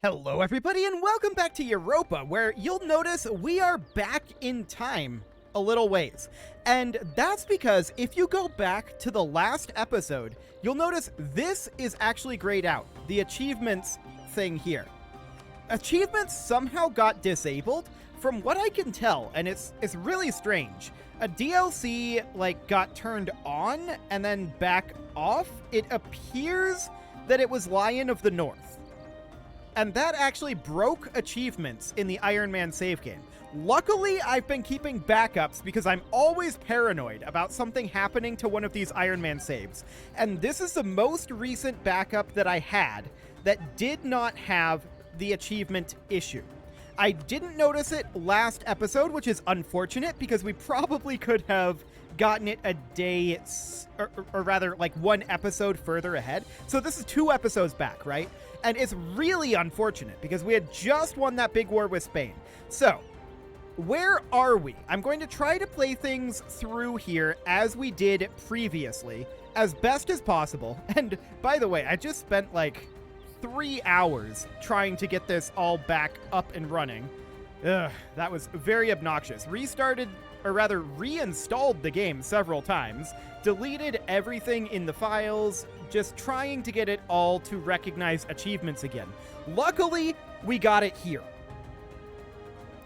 Hello everybody and welcome back to Europa, where you'll notice we are back in time a little ways. And that's because if you go back to the last episode, you'll notice this is actually grayed out, the achievements thing here. Achievements somehow got disabled from what I can tell, and it's really strange. A DLC got turned on and then back off. It appears that it was Lion of the North. And that actually broke achievements in the Iron Man save game. Luckily, I've been keeping backups because I'm always paranoid about something happening to one of these Iron Man saves. And this is the most recent backup that I had that did not have the achievement issue. I didn't notice it last episode, which is unfortunate because we probably could have gotten it a day, or rather like one episode further ahead. So this is 2 episodes back, right? And it's really unfortunate because we had just won that big war with Spain. So, where are we? I'm going to try to play things through here as we did previously, as best as possible. And by the way, I just spent like 3 hours trying to get this all back up and running. Ugh, that was very obnoxious. Reinstalled the game several times, deleted everything in the files, just trying to get it all to recognize achievements again. Luckily, we got it here.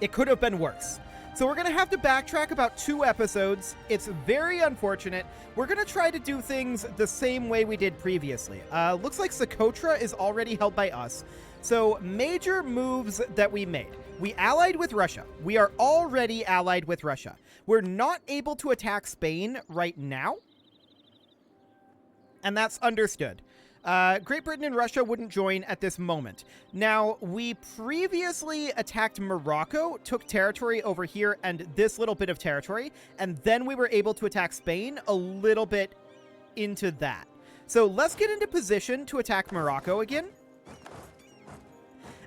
It could have been worse. So we're going to have to backtrack about 2 episodes. It's very unfortunate. We're going to try to do things the same way we did previously. Looks like Socotra is already held by us. So major moves that we made. We allied with Russia. We are already allied with Russia. We're not able to attack Spain right now. And that's understood. Great Britain and Russia wouldn't join at this moment. Now, we previously attacked Morocco, took territory over here and this little bit of territory, and then we were able to attack Spain a little bit into that. So let's get into position to attack Morocco again.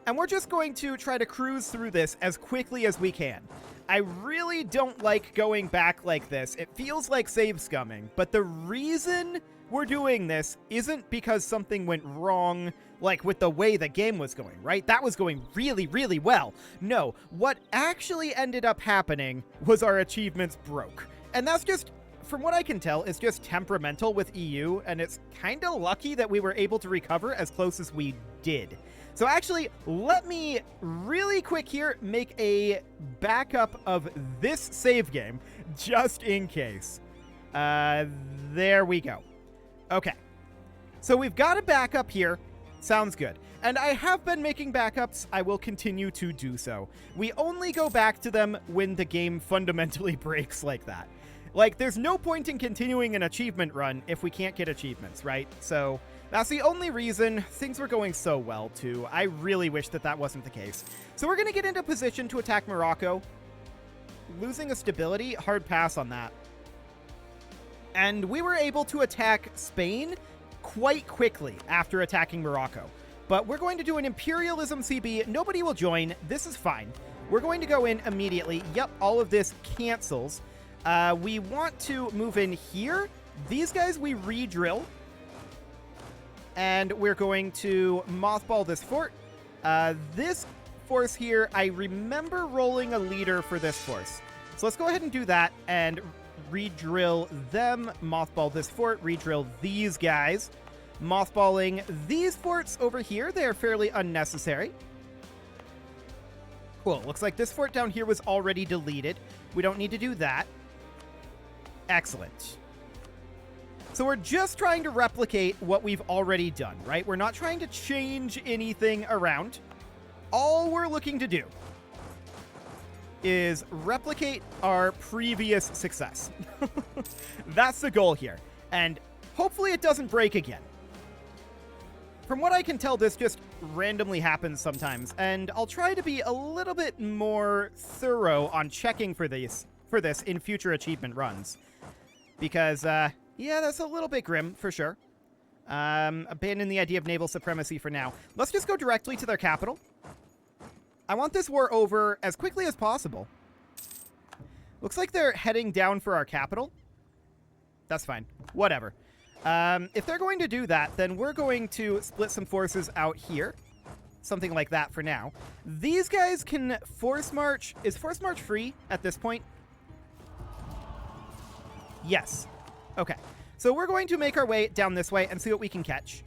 And we're just going to try to cruise through this as quickly as we can. I really don't like going back like this. It feels like save scumming, but the reason we're doing this isn't because something went wrong, like with the way the game was going, right? That was going really, really well. No, what actually ended up happening was our achievements broke. And that's just, from what I can tell, it's just temperamental with EU, and it's kind of lucky that we were able to recover as close as we did. So actually, let me really quick here make a backup of this save game, just in case. There we go. Okay, so we've got a backup here. Sounds good. And I have been making backups. I will continue to do so. We only go back to them when the game fundamentally breaks like that. Like, there's no point in continuing an achievement run if we can't get achievements, right? So that's the only reason. Things were going so well, too. I really wish that that wasn't the case. So we're going to get into position to attack Morocco. Losing a stability, hard pass on that. And we were able to attack Spain quite quickly after attacking Morocco. But we're going to do an Imperialism CB. Nobody will join. This is fine. We're going to go in immediately. Yep, all of this cancels. We want to move in here. These guys we re-drill. And we're going to mothball this fort. This force here, I remember rolling a leader for this force. So let's go ahead and do that and re-drill them, mothball this fort, re-drill these guys. Mothballing these forts over here, they are fairly unnecessary. Cool, looks like this fort down here was already deleted. We don't need to do that. Excellent. So we're just trying to replicate what we've already done, right? We're not trying to change anything around. All we're looking to do is replicate our previous success. That's the goal here. And hopefully it doesn't break again. From what I can tell, this just randomly happens sometimes, and I'll try to be a little bit more thorough on checking for this in future achievement runs. Because, yeah, that's a little bit grim, for sure. Abandon the idea of naval supremacy for now. Let's just go directly to their capital. I want this war over as quickly as possible. Looks like they're heading down for our capital. That's fine. Whatever. If they're going to do that, then we're going to split some forces out here. something like that for now. These guys can force march. Is force march free at this point? Yes. Okay. So we're going to make our way down this way and see what we can catch.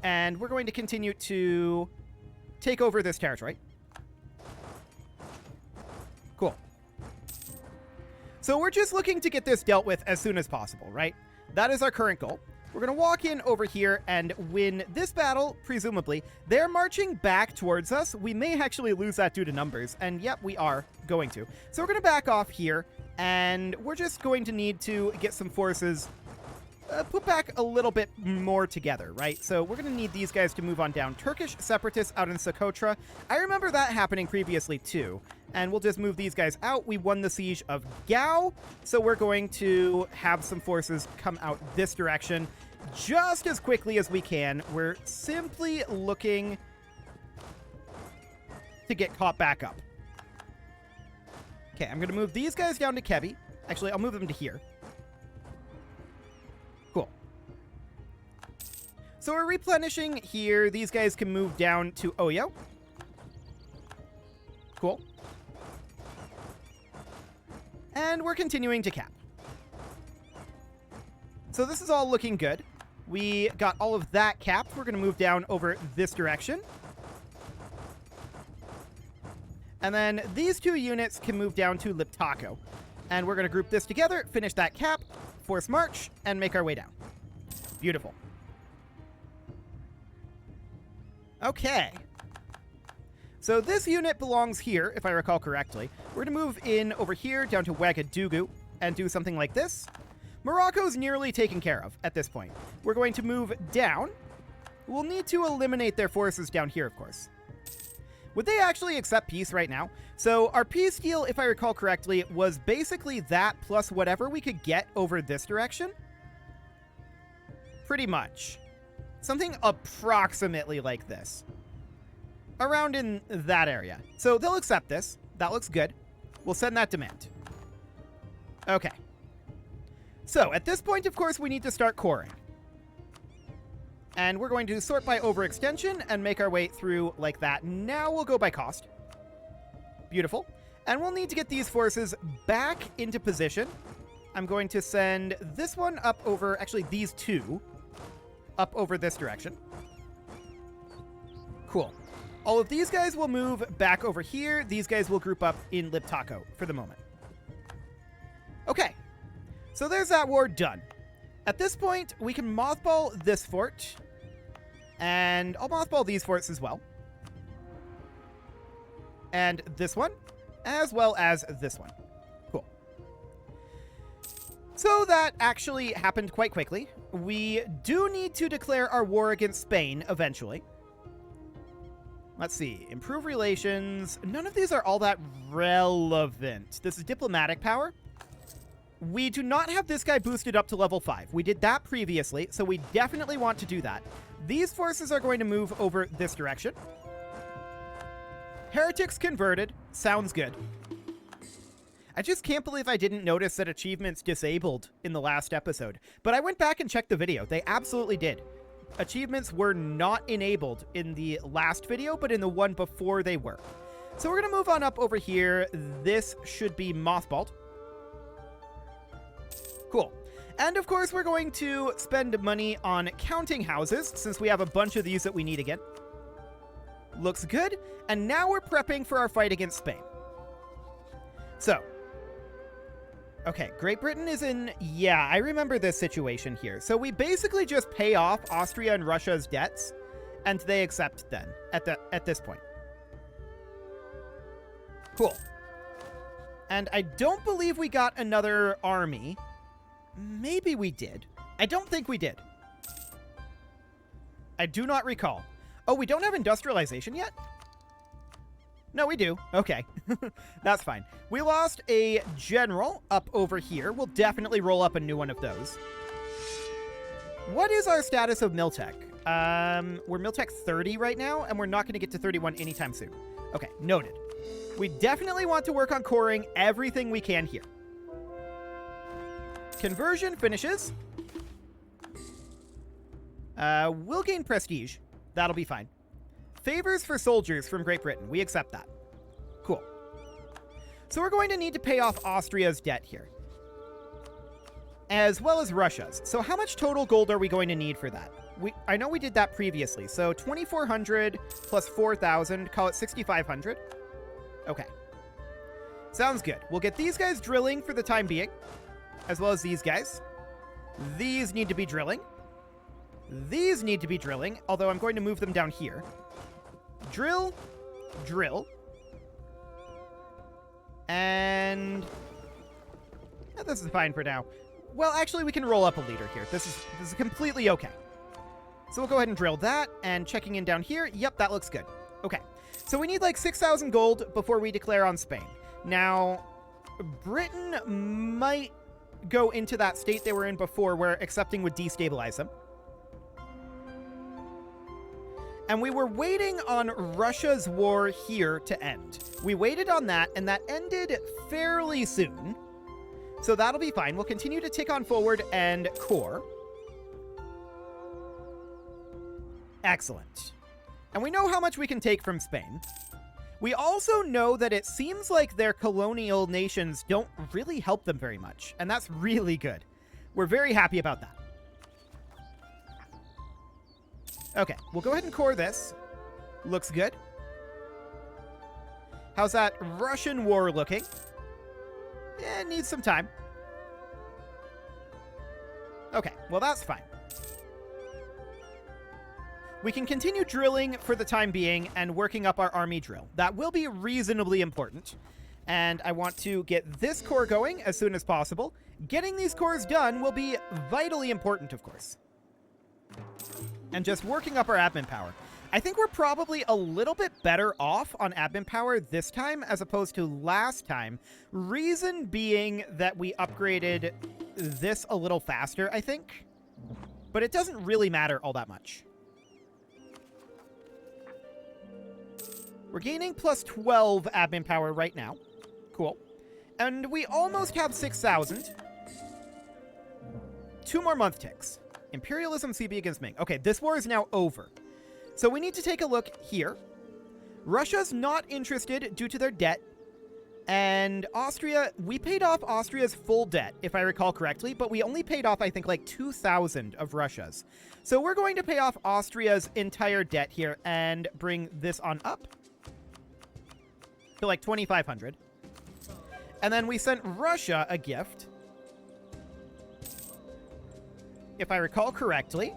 And we're going to continue to take over this territory. Cool. So we're just looking to get this dealt with as soon as possible, right? That is our current goal. We're going to walk in over here and win this battle, presumably. They're marching back towards us. We may actually lose that due to numbers, and yep, we are going to. So we're going to back off here, and we're just going to need to get some forces put back a little bit more together, right? So we're going to need these guys to move on down. Turkish separatists out in Socotra. I remember that happening previously, too. And we'll just move these guys out. We won the siege of Gao, so we're going to have some forces come out this direction just as quickly as we can. We're simply looking to get caught back up. Okay, I'm going to move these guys down to Kebi. Actually, I'll move them to here. Cool. So we're replenishing here. These guys can move down to Oyo. Cool. And we're continuing to cap. So this is all looking good. We got all of that capped. We're going to move down over this direction. And then these two units can move down to Liptako. And we're going to group this together, finish that cap, force march, and make our way down. Beautiful. Okay. So this unit belongs here, if I recall correctly. We're going to move in over here down to Ouagadougou and do something like this. Morocco's nearly taken care of at this point. We're going to move down. We'll need to eliminate their forces down here, of course. Would they actually accept peace right now? So our peace deal, if I recall correctly, was basically that plus whatever we could get over this direction. Pretty much. Something approximately like this. Around in that area. So they'll accept this. That looks good. We'll send that demand. Okay. So at this point, of course, we need to start coring. And we're going to sort by overextension and make our way through like that. Now we'll go by cost. Beautiful. And we'll need to get these forces back into position. I'm going to send this one up over, actually these two, up over this direction. Cool. All of these guys will move back over here. These guys will group up in Liptako for the moment. Okay. So there's that war done. At this point, we can mothball this fort. And I'll mothball these forts as well. And this one, as well as this one. Cool. So that actually happened quite quickly. We do need to declare our war against Spain eventually. Let's see. Improve relations. None of these are all that relevant. This is diplomatic power. We do not have this guy boosted up to level 5. We did that previously, so we definitely want to do that. These forces are going to move over this direction. Heretics converted. Sounds good. I just can't believe I didn't notice that achievements disabled in the last episode. But I went back and checked the video. They absolutely did. Achievements were not enabled in the last video, but in the one before they were. So we're going to move on up over here. This should be mothballed. Cool. And of course, we're going to spend money on counting houses, since we have a bunch of these that we need again. Looks good. And now we're prepping for our fight against Spain. So. Okay, Great Britain is in... Yeah, I remember this situation here. So we basically just pay off Austria and Russia's debts, and they accept then, at this point. Cool. And I don't believe we got another army. Maybe we did. I don't think we did. I do not recall. Oh, we don't have industrialization yet? No, we do. Okay. That's fine. We lost a general up over here. We'll definitely roll up a new one of those. What is our status of Miltech? We're Miltech 30 right now, and we're not going to get to 31 anytime soon. Okay, noted. We definitely want to work on coring everything we can here. Conversion finishes. We'll gain prestige. That'll be fine. favors for soldiers from Great Britain. We accept that. Cool. So we're going to need to pay off Austria's debt here, as well as Russia's. So how much total gold are we going to need for that? I know we did that previously. So 2,400 plus 4,000, call it 6,500. Okay. Sounds good. We'll get these guys drilling for the time being, as well as these guys. These need to be drilling. These need to be drilling, although I'm going to move them down here. Drill, drill. And this is fine for now. Well, actually, we can roll up a leader here. This is completely okay. So we'll go ahead and drill that, and checking in down here. Yep, that looks good. Okay, so we need like 6,000 gold before we declare on Spain. Now, Britain might go into that state they were in before where accepting would destabilize them. And we were waiting on Russia's war here to end. We waited on that, and that ended fairly soon. So that'll be fine. We'll continue to tick on forward and core. Excellent. And we know how much we can take from Spain. We also know that it seems like their colonial nations don't really help them very much. And that's really good. We're very happy about that. Okay, we'll go ahead and core this. Looks good. How's that Russian war looking? Yeah, it needs some time. Okay, well that's fine. We can continue drilling for the time being and working up our army drill. That will be reasonably important. And I want to get this core going as soon as possible. Getting these cores done will be vitally important, of course. And just working up our admin power. I think we're probably a little bit better off on admin power this time as opposed to last time. Reason being that we upgraded this a little faster, I think. But it doesn't really matter all that much. We're gaining plus 12 admin power right now. Cool. And we almost have 6,000. 2 more month ticks. Imperialism CB against Ming. Okay, this war is now over. So we need to take a look here. Russia's not interested due to their debt. And Austria, we paid off Austria's full debt, if I recall correctly, but we only paid off, I think, like 2,000 of Russia's. So we're going to pay off Austria's entire debt here and bring this on up to like 2,500. And then we sent Russia a gift, if I recall correctly.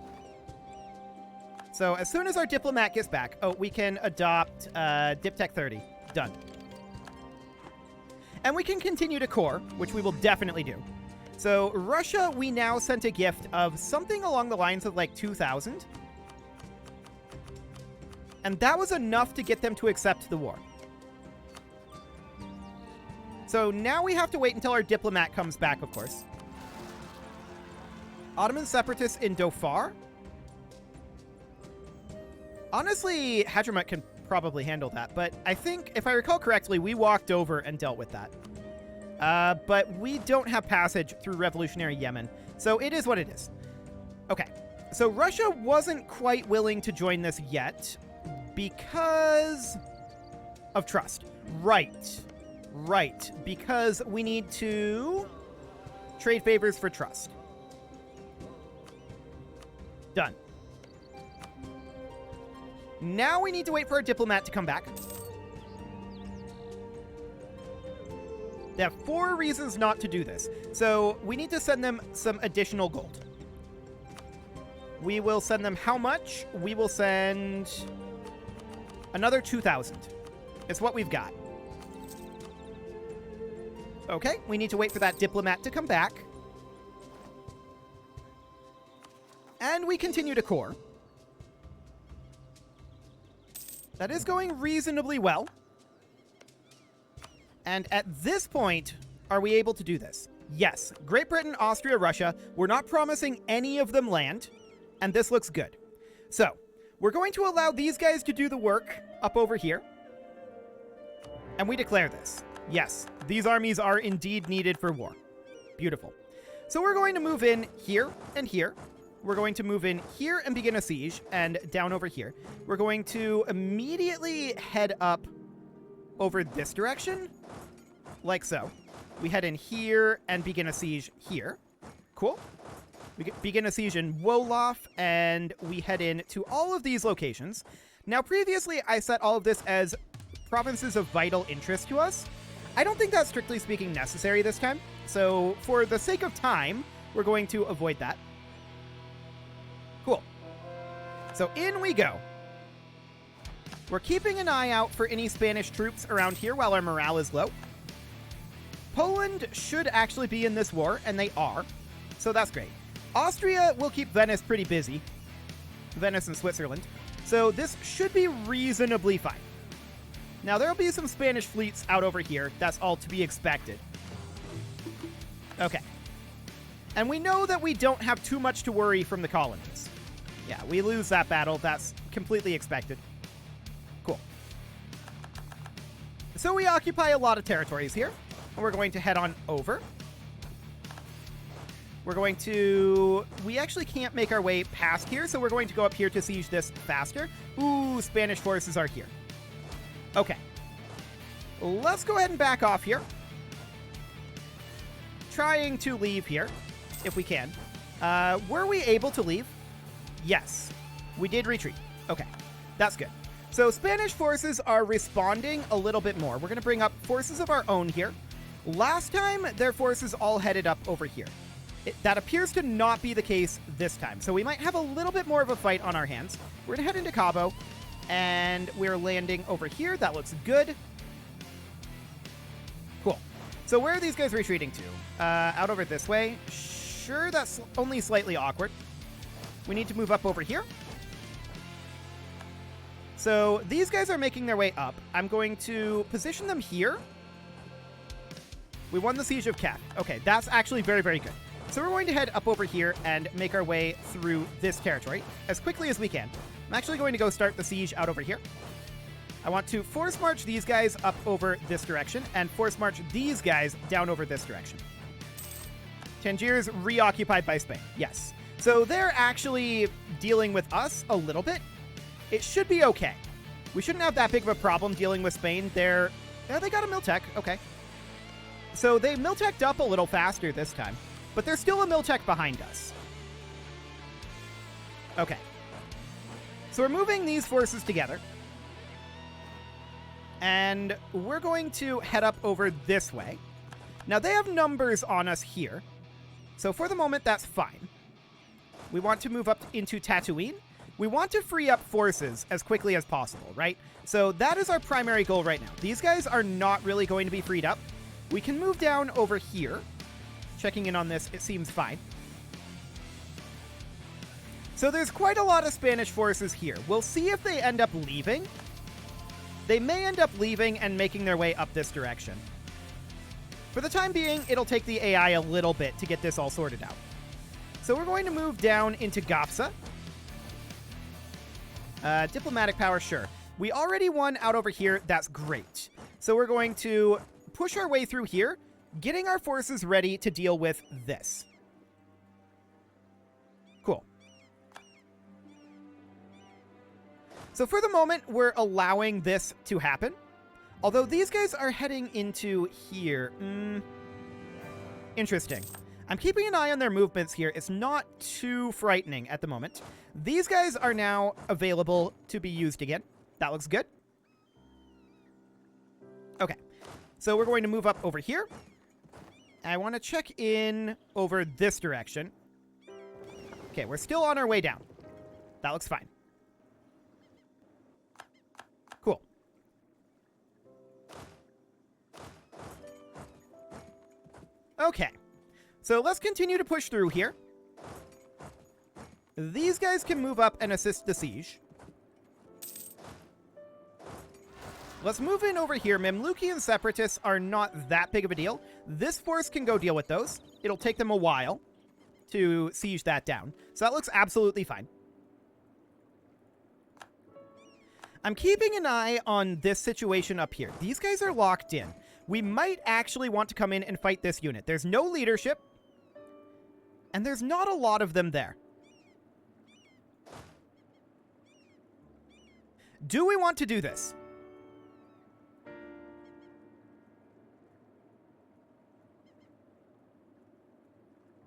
So as soon as our diplomat gets back, we can adopt Diptech 30. Done. And we can continue to core, which we will definitely do. So Russia, we now sent a gift of something along the lines of like 2,000. And that was enough to get them to accept the war. So now we have to wait until our diplomat comes back, of course. Ottoman separatists in Dhofar. Honestly, Hadramut can probably handle that, but I think, if I recall correctly, we walked over and dealt with that. But we don't have passage through revolutionary Yemen, so it is what it is. Okay, so Russia wasn't quite willing to join this yet because of trust. Right, because we need to trade favors for trust. Done. Now we need to wait for our diplomat to come back. They have 4 reasons not to do this. So we need to send them some additional gold. We will send them how much? We will send another 2,000. It's what we've got. Okay, we need to wait for that diplomat to come back. And we continue to core. That is going reasonably well. And at this point, are we able to do this? Yes. Great Britain, Austria, Russia. We're not promising any of them land. And this looks good. So, we're going to allow these guys to do the work up over here. And we declare this. Yes, these armies are indeed needed for war. Beautiful. So we're going to move in here and here. we're going to move in here and begin a siege, and down over here. We're going to immediately head up over this direction, like so. We head in here and begin a siege here. Cool. We begin a siege in Wolof, and we head in to all of these locations. Now, previously, I set all of this as provinces of vital interest to us. I don't think that's strictly speaking necessary this time. So, for the sake of time, we're going to avoid that. Cool. So, in we go. We're keeping an eye out for any Spanish troops around here while our morale is low. Poland should actually be in this war, and they are. So that's great. Austria will keep Venice pretty busy. Venice and Switzerland. So this should be reasonably fine. Now, there'll be some Spanish fleets out over here. That's all to be expected. Okay. And we know that we don't have too much to worry from the colonies. Yeah, we lose that battle. That's completely expected. Cool. So we occupy a lot of territories here. And we're going to head on over. We're going to... We actually can't make our way past here, so we're going to go up here to siege this faster. Ooh, Spanish forces are here. Okay. Let's go ahead and back off here. Trying to leave here, if we can. Were we able to leave? Yes. We did retreat. Okay. That's good. So Spanish forces are responding a little bit more. We're going to bring up forces of our own here. Last time, their forces all headed up over here. That appears to not be the case this time, so we might have a little bit more of a fight on our hands. We're going to head into Cabo, and we're landing over here. That looks good. Cool. So where are these guys retreating to? Out over this way. Sure, that's only slightly awkward. We need to move up over here. So these guys are making their way up. I'm going to position them here. We won the Siege of Kef. Okay, that's actually very, very good. So we're going to head up over here and make our way through this territory as quickly as we can. I'm actually going to go start the siege out over here. I want to force march these guys up over this direction and force march these guys down over this direction. Tangiers reoccupied by Spain. Yes. So they're actually dealing with us a little bit. It should be okay. We shouldn't have that big of a problem dealing with Spain. They got a Miltech. Okay. So they Miltech'd up a little faster this time, but there's still a Miltech behind us. Okay. So we're moving these forces together. And we're going to head up over this way. Now, they have numbers on us here. So for the moment, that's fine. We want to move up into Tatooine. We want to free up forces as quickly as possible, right? So that is our primary goal right now. These guys are not really going to be freed up. We can move down over here. Checking in on this, it seems fine. So there's quite a lot of Spanish forces here. We'll see if they end up leaving. They may end up leaving and making their way up this direction. For the time being, it'll take the AI a little bit to get this all sorted out. So we're going to move down into Gafsa. Diplomatic power, sure. We already won out over here. That's great. So we're going to push our way through here, getting our forces ready to deal with this. Cool. So for the moment, we're allowing this to happen. Although these guys are heading into here. Interesting. I'm keeping an eye on their movements here. It's not too frightening at the moment. These guys are now available to be used again. That looks good. Okay. So we're going to move up over here. I want to check in over this direction. Okay, we're still on our way down. That looks fine. Cool. Okay. So let's continue to push through here. These guys can move up and assist the siege. Let's move in over here. Mamluki Separatists are not that big of a deal. This force can go deal with those. It'll take them a while to siege that down. So that looks absolutely fine. I'm keeping an eye on this situation up here. These guys are locked in. We might actually want to come in and fight this unit. There's no leadership, and there's not a lot of them there. Do we want to do this?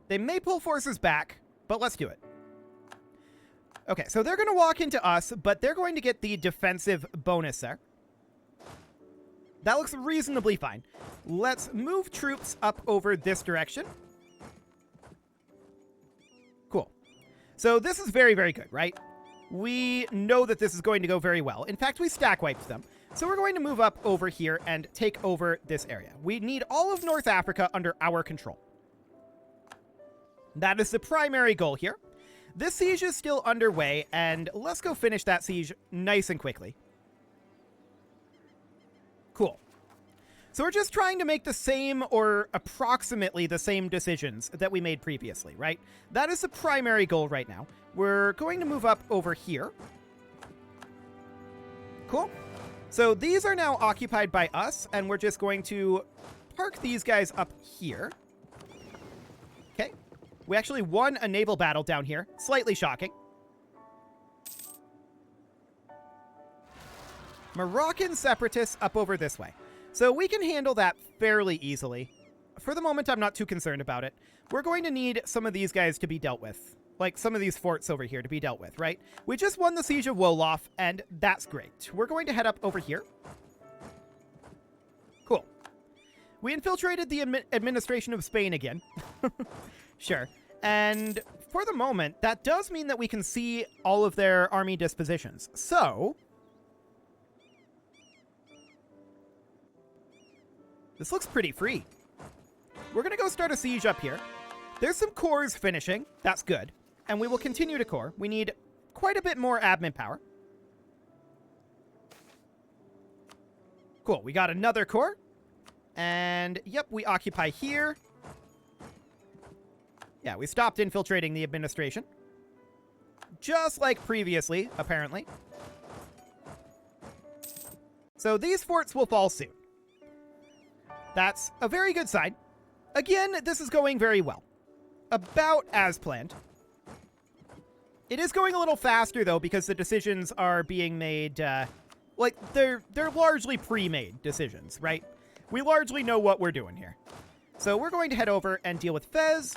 They may pull forces back, but let's do it. Okay, so they're going to walk into us, but they're going to get the defensive bonus there. That looks reasonably fine. Let's move troops up over this direction. Cool. So this is very, very good, right? We know that this is going to go very well. In fact, we stack wiped them. So we're going to move up over here and take over this area. We need all of North Africa under our control. That is the primary goal here. This siege is still underway, and let's go finish that siege nice and quickly. Cool. So we're just trying to make the same or approximately the same decisions that we made previously, right? That is the primary goal right now. We're going to move up over here. Cool. So these are now occupied by us, and we're just going to park these guys up here. Okay. We actually won a naval battle down here. Slightly shocking. Moroccan separatists up over this way. So we can handle that fairly easily. For the moment, I'm not too concerned about it. We're going to need some of these guys to be dealt with. Like some of these forts over here to be dealt with, right? We just won the Siege of Wolof, and that's great. We're going to head up over here. Cool. We infiltrated the administration of Spain again. Sure. And for the moment, that does mean that we can see all of their army dispositions. So this looks pretty free. We're going to go start a siege up here. There's some cores finishing. That's good. And we will continue to core. We need quite a bit more admin power. Cool. We got another core. And, yep, we occupy here. Yeah, we stopped infiltrating the administration. Just like previously, apparently. So these forts will fall soon. That's a very good sign. Again, this is going very well. About as planned. It is going a little faster, though, because the decisions are being made, like, they're largely pre-made decisions, right? We largely know what we're doing here. So we're going to head over and deal with Fez.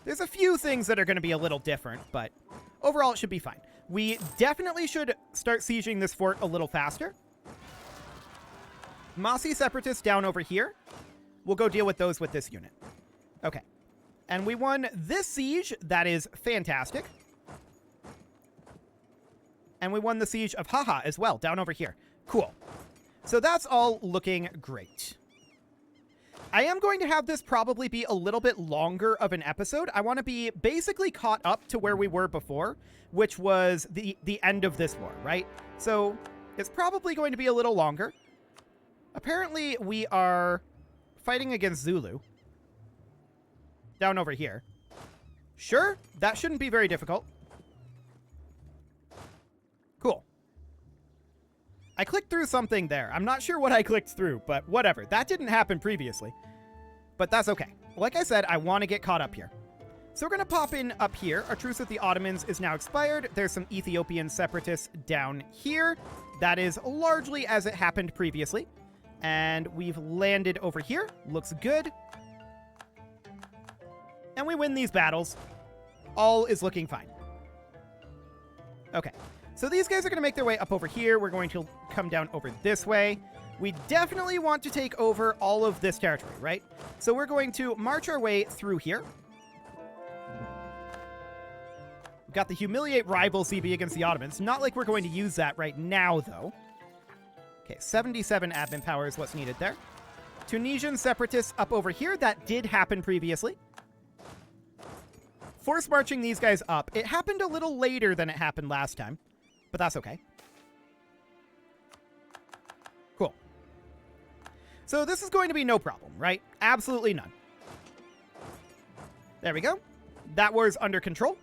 There's a few things that are going to be a little different, but overall it should be fine. We definitely should start sieging this fort a little faster. Mossi separatists down over here. We'll go deal with those with this unit. Okay. And we won this siege. That is fantastic. And we won the siege of Haha as well, down over here. Cool. So that's all looking great. I am going to have this probably be a little bit longer of an episode. I want to be basically caught up to where we were before, which was the end of this war, right? So it's probably going to be a little longer. Apparently, we are fighting against Zulu. Down over here. Sure, that shouldn't be very difficult. Cool. I clicked through something there. I'm not sure what I clicked through, but whatever. That didn't happen previously. But that's okay. Like I said, I want to get caught up here. So we're going to pop in up here. Our truce with the Ottomans is now expired. There's some Ethiopian separatists down here. That is largely as it happened previously. And we've landed over here. Looks good. And we win these battles. All is looking fine. Okay. So these guys are going to make their way up over here. We're going to come down over this way. We definitely want to take over all of this territory, right? So we're going to march our way through here. We've got the humiliate rival CB against the Ottomans. Not like we're going to use that right now, though. Okay, 77 admin power is what's needed there. Tunisian separatists up over here. That did happen previously. Force marching these guys up. It happened a little later than it happened last time. But that's okay. Cool. So this is going to be no problem, right? Absolutely none. There we go. That war's under control.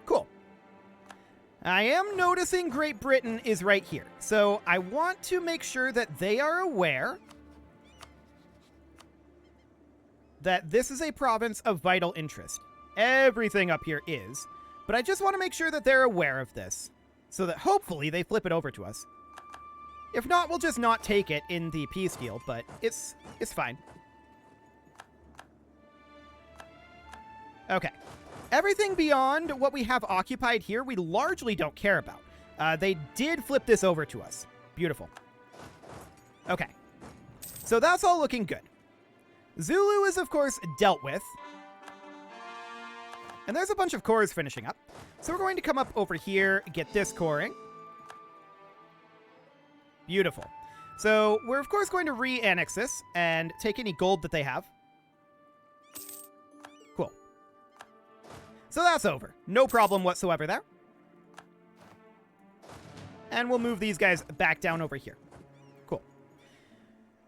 Cool. I am noticing Great Britain is right here. So I want to make sure that they are aware that this is a province of vital interest. Everything up here is. But I just want to make sure that they're aware of this. so that hopefully they flip it over to us. If not, we'll just not take it in the peace deal, but it's fine. Okay. Everything beyond what we have occupied here, we largely don't care about. They did flip this over to us. Beautiful. Okay. So that's all looking good. Zulu is, of course, dealt with. And there's a bunch of cores finishing up. So we're going to come up over here, get this coring. Beautiful. So we're, of course, going to re-annex this and take any gold that they have. Cool. So that's over. No problem whatsoever there. And we'll move these guys back down over here. Cool.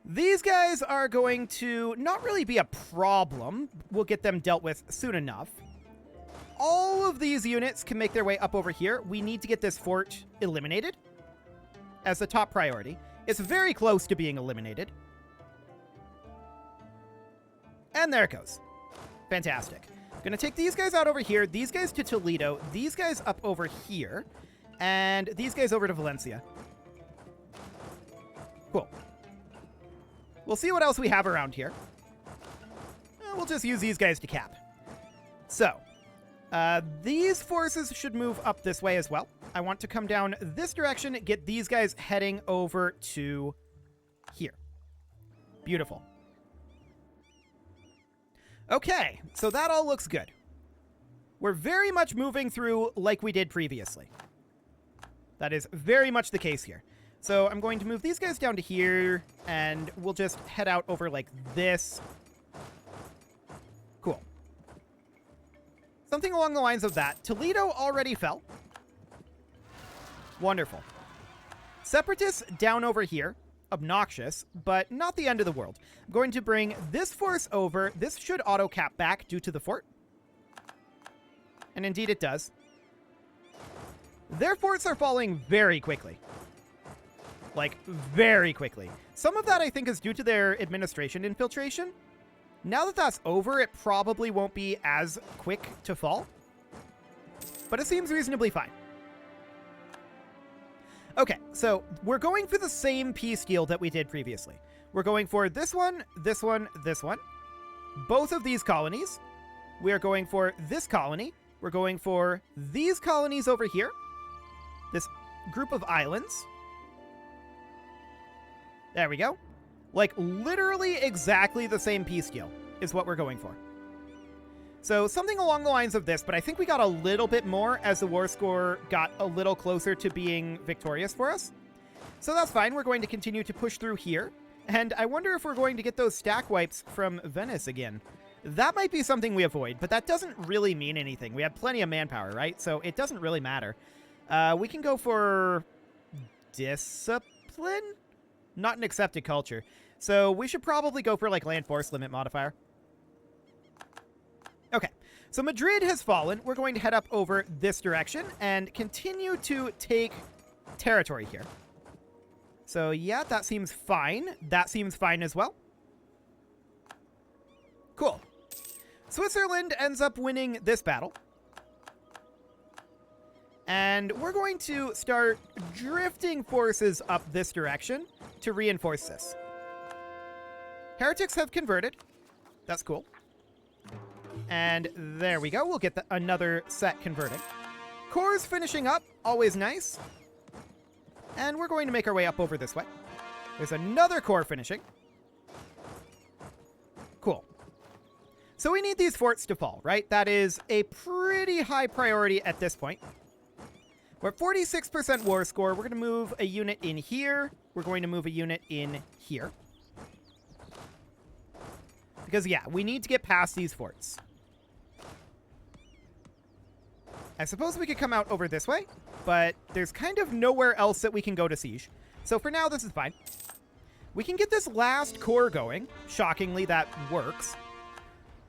These guys are going to not really be a problem. We'll get them dealt with soon enough. All of these units can make their way up over here. We need to get this fort eliminated as the top priority. It's very close to being eliminated. And there it goes. Fantastic. Gonna take these guys out over here, these guys to Toledo, these guys up over here, and these guys over to Valencia. Cool. We'll see what else we have around here. We'll just use these guys to cap. So, these forces should move up this way as well. I want to come down this direction, get these guys heading over to here. Beautiful. Okay, so that all looks good. We're very much moving through like we did previously. That is very much the case here. So I'm going to move these guys down to here, and we'll just head out over like this. Cool. Something along the lines of that. Toledo already fell. Wonderful. Separatists down over here. Obnoxious, but not the end of the world. I'm going to bring this force over. This should auto-cap back due to the fort. And indeed it does. Their forts are falling very quickly. Like, very quickly. Some of that, I think, is due to their administration infiltration. Now that that's over, it probably won't be as quick to fall. But it seems reasonably fine. Okay, so we're going for the same peace deal that we did previously. We're going for this one, this one, this one. Both of these colonies. We are going for this colony. We're going for these colonies over here. This group of islands. There we go. Like, literally exactly the same peace deal is what we're going for. So something along the lines of this, but I think we got a little bit more as the war score got a little closer to being victorious for us. So that's fine. We're going to continue to push through here. And I wonder if we're going to get those stack wipes from Venice again. That might be something we avoid, but that doesn't really mean anything. We have plenty of manpower, right? So it doesn't really matter. We can go for discipline? Not an accepted culture. So we should probably go for like land force limit modifier. Okay, so Madrid has fallen. We're going to head up over this direction and continue to take territory here. So yeah, that seems fine. That seems fine as well. Cool. Switzerland ends up winning this battle. And we're going to start drifting forces up this direction to reinforce this. Heretics have converted. That's cool. And there we go. We'll get another set converted. Cores finishing up. Always nice. And we're going to make our way up over this way. There's another core finishing. Cool. So we need these forts to fall, right? That is a pretty high priority at this point. We're at 46% war score. We're going to move a unit in here. We're going to move a unit in here. Because, yeah, we need to get past these forts. I suppose we could come out over this way, but there's kind of nowhere else that we can go to siege. So for now, this is fine. We can get this last core going. Shockingly, that works.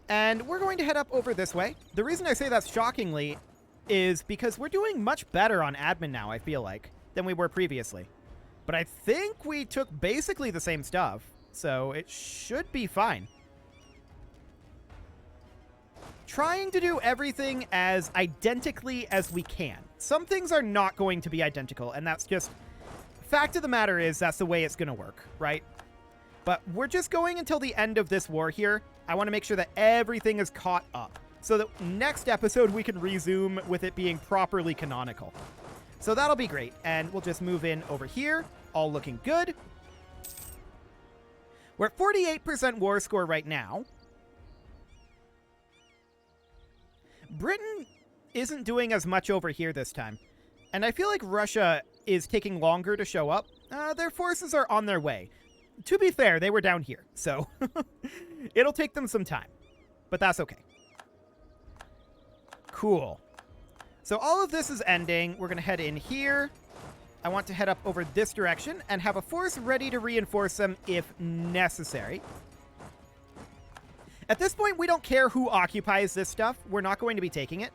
And we're going to head up over this way. The reason I say that's shockingly is because we're doing much better on admin now, I feel like, than we were previously. But I think we took basically the same stuff, so it should be fine. trying to do everything as identically as we can. Some things are not going to be identical, and that's just... Fact of the matter is, that's the way it's going to work, right? But we're just going until the end of this war here. I want to make sure that everything is caught up, so that next episode we can resume with it being properly canonical. So that'll be great, and we'll just move in over here, all looking good. We're at 48% war score right now. Britain isn't doing as much over here this time, and I feel like Russia is taking longer to show up. Their forces are on their way. To be fair, they were down here, so it'll take them some time, but that's okay. Cool. So all of this is ending. We're going to head in here. I want to head up over this direction and have a force ready to reinforce them if necessary. At this point, we don't care who occupies this stuff. We're not going to be taking it.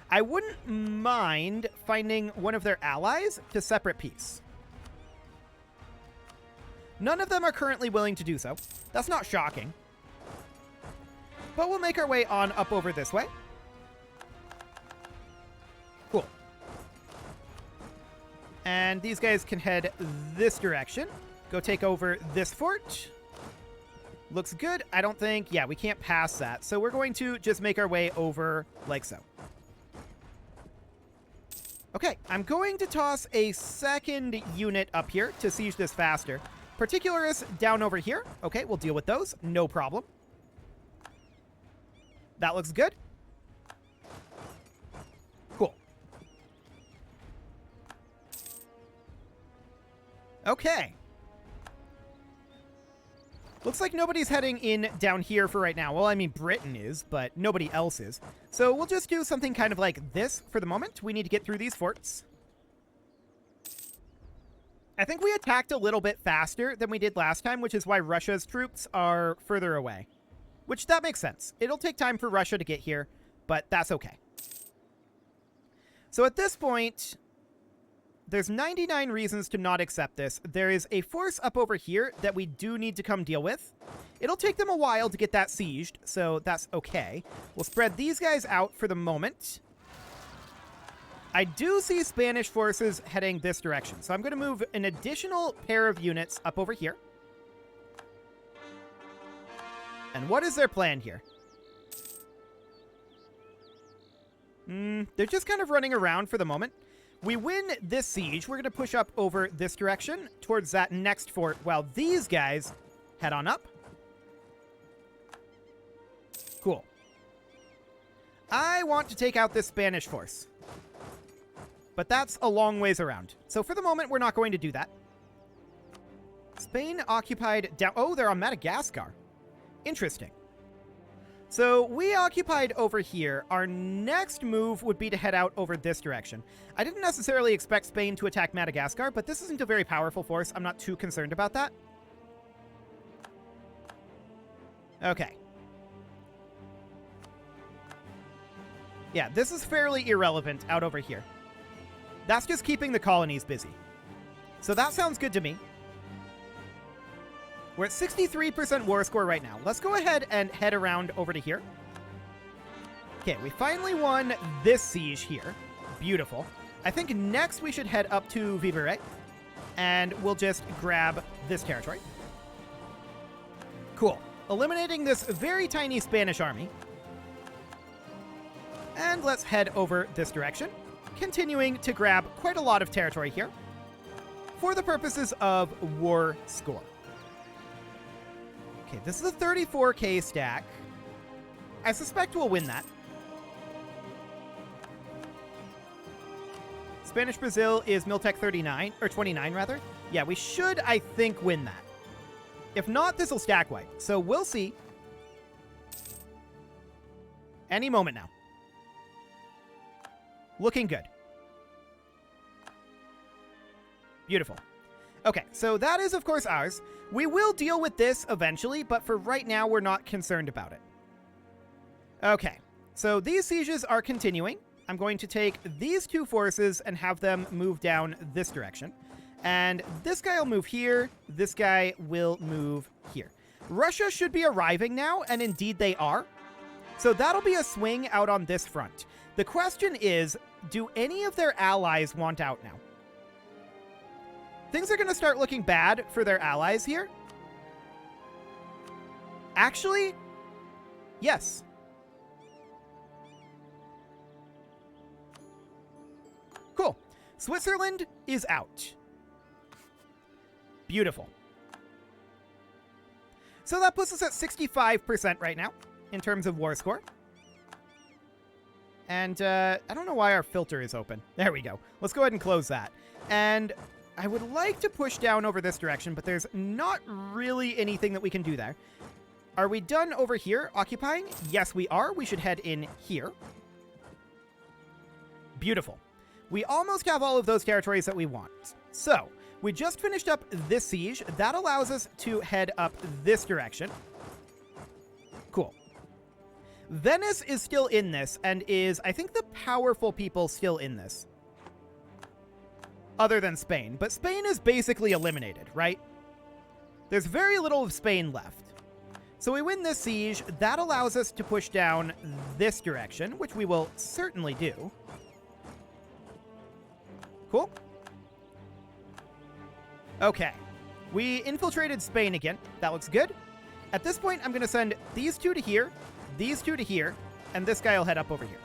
I wouldn't mind finding one of their allies to separate peace. None of them are currently willing to do so. That's not shocking. But we'll make our way on up over this way. Cool. And these guys can head this direction. Go take over this fort. Looks good. I don't think... Yeah, we can't pass that. So we're going to just make our way over like so. Okay, I'm going to toss a second unit up here to siege this faster. Particularists down over here. Okay, we'll deal with those. No problem. That looks good. Cool. Okay. Looks like nobody's heading in down here for right now. Well, I mean, Britain is, but nobody else is. So we'll just do something kind of like this for the moment. We need to get through these forts. I think we attacked a little bit faster than we did last time, which is why Russia's troops are further away. Which, that makes sense. It'll take time for Russia to get here, but that's okay. So at this point... There's 99 reasons to not accept this. There is a force up over here that we do need to come deal with. It'll take them a while to get that sieged, so that's okay. We'll spread these guys out for the moment. I do see Spanish forces heading this direction, so I'm going to move an additional pair of units up over here. And what is their plan here? They're just kind of running around for the moment. We win this siege. We're going to push up over this direction towards that next fort while these guys head on up. Cool. I want to take out this Spanish force. But that's a long ways around. So for the moment, we're not going to do that. Spain occupied down... Oh, they're on Madagascar. Interesting. So we occupied over here. Our next move would be to head out over this direction. I didn't necessarily expect Spain to attack Madagascar, but this isn't a very powerful force. I'm not too concerned about that. Okay. Yeah, this is fairly irrelevant out over here. That's just keeping the colonies busy. So that sounds good to me. We're at 63% war score right now. Let's go ahead and head around over to here. Okay, we finally won this siege here. Beautiful. I think next we should head up to Vivarais, and we'll just grab this territory. Cool. Eliminating this very tiny Spanish army. And let's head over this direction, continuing to grab quite a lot of territory here for the purposes of war score. Okay, this is a 34k stack. I suspect we'll win that. Spanish Brazil is Miltech 39, or 29 rather. Yeah, we should, I think, win that. If not, this will stack wipe. So we'll see. Any moment now. Looking good. Beautiful. Okay, so that is, of course, ours. We will deal with this eventually, but for right now, we're not concerned about it. Okay, so these sieges are continuing. I'm going to take these two forces and have them move down this direction. And this guy will move here. This guy will move here. Russia should be arriving now, and indeed they are. So that'll be a swing out on this front. The question is, do any of their allies want out now? Things are going to start looking bad for their allies here. Actually, yes. Cool. Switzerland is out. Beautiful. So that puts us at 65% right now in terms of war score. And I don't know why our filter is open. There we go. Let's go ahead and close that. And I would like to push down over this direction, but there's not really anything that we can do there. Are we done over here occupying? Yes, we are. We should head in here. Beautiful. We almost have all of those territories that we want. So we just finished up this siege. That allows us to head up this direction. Cool. Venice is still in this and is, I think, the powerful people still in this. Other than Spain. But Spain is basically eliminated, right? There's very little of Spain left. So we win this siege. That allows us to push down this direction, which we will certainly do. Cool. Okay. We infiltrated Spain again. That looks good. At this point, I'm going to send these two to here, these two to here, and this guy will head up over here.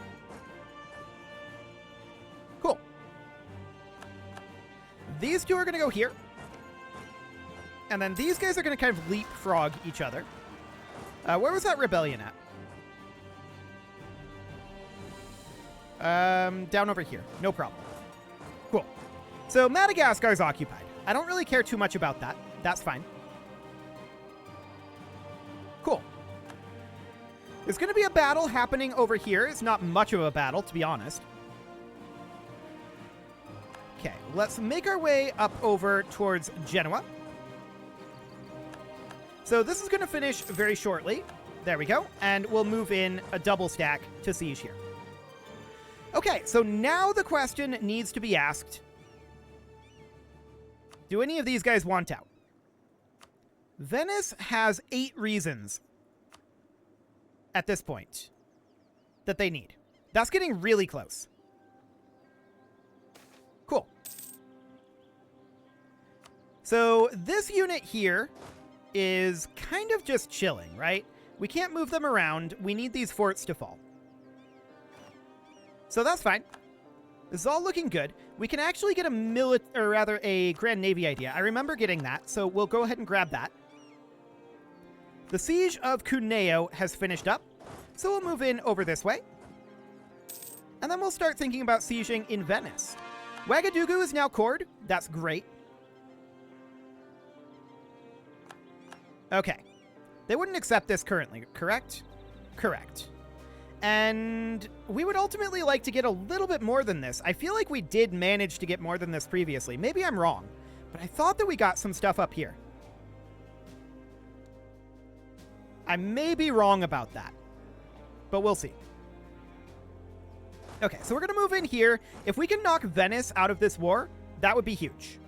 Cool. These two are going to go here. And then these guys are going to kind of leapfrog each other. Where was that rebellion at? Down over here. No problem. Cool. So Madagascar's occupied. I don't really care too much about that. That's fine. Cool. There's going to be a battle happening over here. It's not much of a battle, to be honest. Okay, let's make our way up over towards Genoa. So this is going to finish very shortly. There we go. And we'll move in a double stack to siege here. Okay, so now the question needs to be asked. Do any of these guys want out? Venice has 8 reasons at this point that they need. That's getting really close. Cool. So this unit here is kind of just chilling, right? We can't move them around. We need these forts to fall. So that's fine. This is all looking good. We can actually get a Grand Navy idea. I remember getting that, so we'll go ahead and grab that. The siege of Cuneo has finished up, so we'll move in over this way. And then we'll start thinking about sieging in Venice. Ouagadougou is now cored. That's great. Okay. They wouldn't accept this currently, correct? Correct. And we would ultimately like to get a little bit more than this. I feel like we did manage to get more than this previously. Maybe I'm wrong, but I thought that we got some stuff up here. I may be wrong about that, but we'll see. Okay, so we're going to move in here. If we can knock Venice out of this war, that would be huge.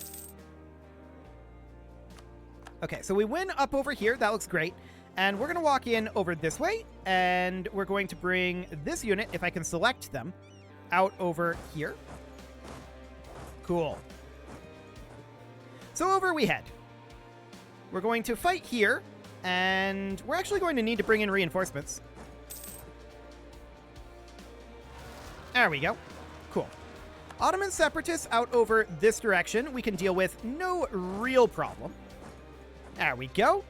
Okay, so we win up over here. That looks great. And we're going to walk in over this way, and we're going to bring this unit, if I can select them, out over here. Cool. So over we head. We're going to fight here, and we're actually going to need to bring in reinforcements. There we go. Cool. Ottoman separatists out over this direction we can deal with no real problem. There we go.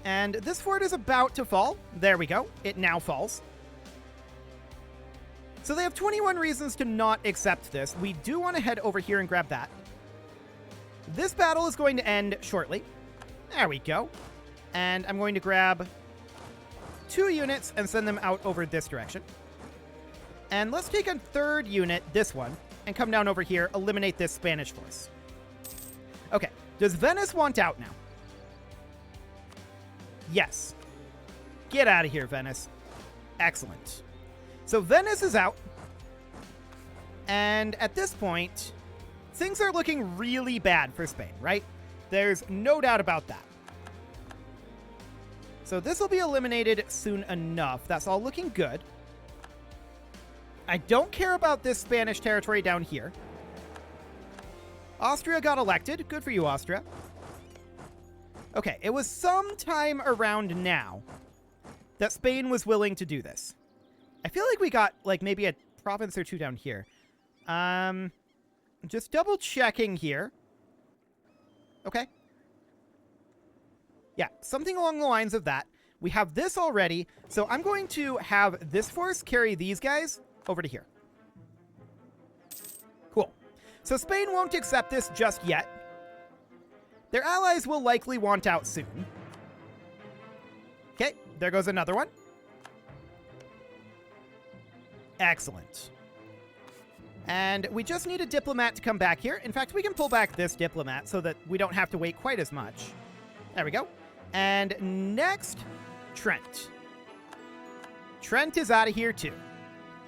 And this fort is about to fall. There we go. It now falls. So they have 21 reasons to not accept this. We do want to head over here and grab that. This battle is going to end shortly. There we go. And I'm going to grab 2 units and send them out over this direction. And let's take a 3rd unit, this one, and come down over here, eliminate this Spanish force. Okay. Does Venice want out now? Yes. Get out of here, Venice. Excellent. So Venice is out. And at this point, things are looking really bad for Spain, right? There's no doubt about that. So this will be eliminated soon enough. That's all looking good. I don't care about this Spanish territory down here. Austria got elected. Good for you, Austria. Okay, it was sometime around now that Spain was willing to do this. I feel like we got, like, maybe a province or two down here. Just double checking here. Okay. Yeah, something along the lines of that. We have this already, so I'm going to have this force carry these guys over to here. Cool. So Spain won't accept this just yet. Their allies will likely want out soon. Okay, there goes another one. Excellent. And we just need a diplomat to come back here. In fact, we can pull back this diplomat so that we don't have to wait quite as much. There we go. And next, Trent. Trent is out of here too.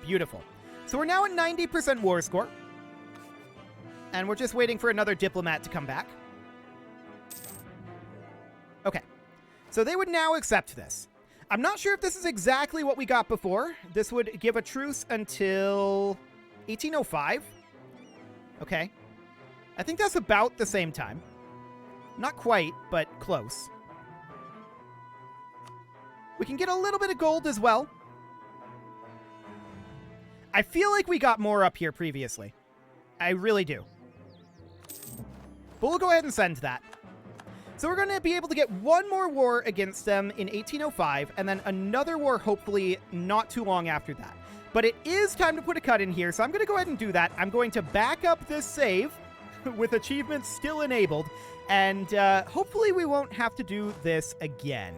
Beautiful. So we're now at 90% war score. And we're just waiting for another diplomat to come back. Okay. So they would now accept this. I'm not sure if this is exactly what we got before. This would give a truce until 1805. Okay. I think that's about the same time. Not quite, but close. We can get a little bit of gold as well. I feel like we got more up here previously. I really do. But we'll go ahead and send that. So we're going to be able to get one more war against them in 1805, and then another war hopefully not too long after that. But it is time to put a cut in here, so I'm going to go ahead and do that. I'm going to back up this save with achievements still enabled, and hopefully we won't have to do this again.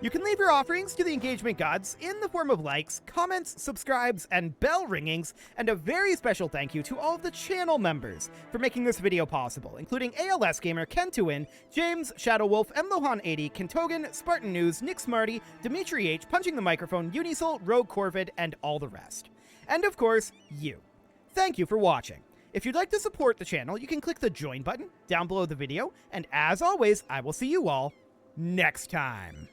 You can leave your offerings to the engagement gods in the form of likes, comments, subscribes, and bell ringings, and a very special thank you to all of the channel members for making this video possible, including ALS Gamer, Kentuin, James, Shadow Wolf, MLohan80, Kentogan, Spartan News, Nick Smarty, Dimitri H, Punching the Microphone, Unisol, Rogue Corvid, and all the rest. And of course, you. Thank you for watching. If you'd like to support the channel, you can click the join button down below the video, and as always, I will see you all next time.